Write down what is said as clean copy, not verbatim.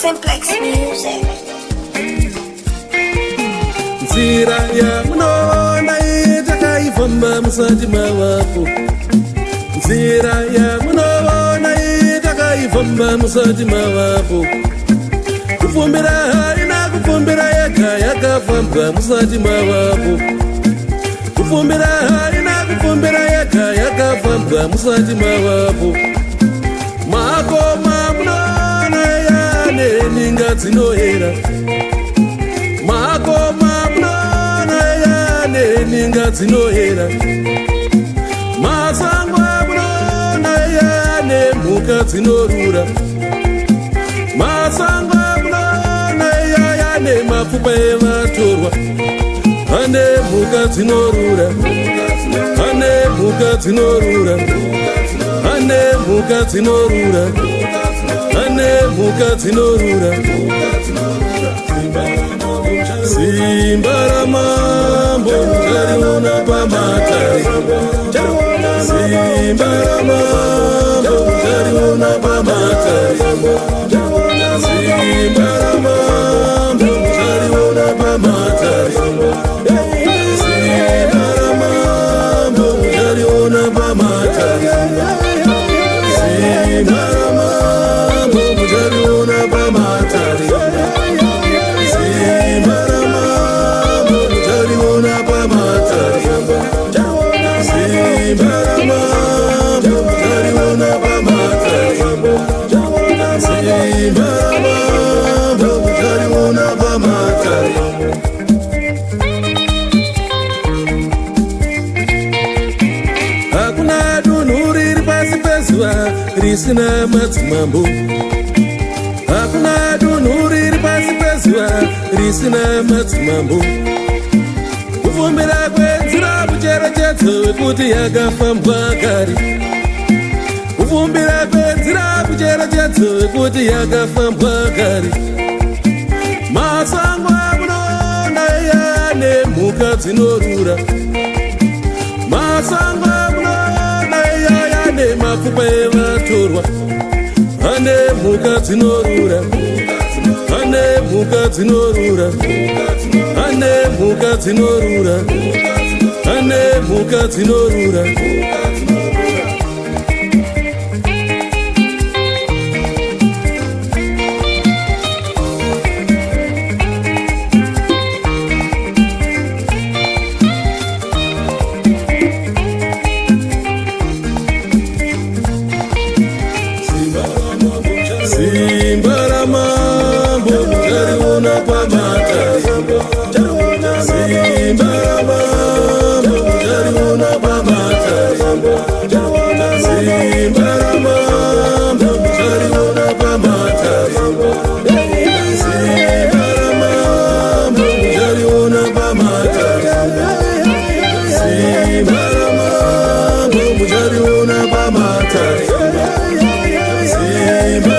Simplex Music. Nzira yamunoona itakayifamba musati mavapo. Nzira yamunoona itakayifamba musati mavapo. Kufumbira haina kufumbira yega yakafambwa musati mavapo. Kufumbira haina kufumbira yega yakafambwa musati mavapo. Makoma munoona yane ninga dzinohera. Makoma munoona yane ninga dzinohera. Masango munoona yane mhuka dzinorura. Masango munoona yane mapfupa evatorwa. Ane mhuka dzinorura. Ane mhuka dzinorura. Ane mhuka dzinorura. Ane mhuka dzinorura. Simba ramambo tariona pamatare. Simba ramambo tariona pamatare. Simba ramambo tariona pamatare. Simba ramambo tariona pamatare. Simba ramambo tariona pamatare. Hakuna dunhu riri pasi pezuva risina madzimambo. Hakuna dunhu riri pasi pezuva risina madzimambo. Kufumbira kwenzira mucherechedzo wekuti yakafambwa kare. Kufumbira kwenzira mucherechedzo wekuti yakafambwa kare. Masango munoona yane mhuka dzinorura. Masango munoona yane mapfupa evatorwa. Ane mhuka dzinorura. Ane mhuka dzinorura. Ane mhuka dzinorura. Ane mhuka dzinorura. Simba ramambo tariona pamatare. Simba ramambo tariona pamatare. Simba ramambo tariona pamatare. Simba ramambo tariona pamatare. Simba ramambo tariona pamatare. Simba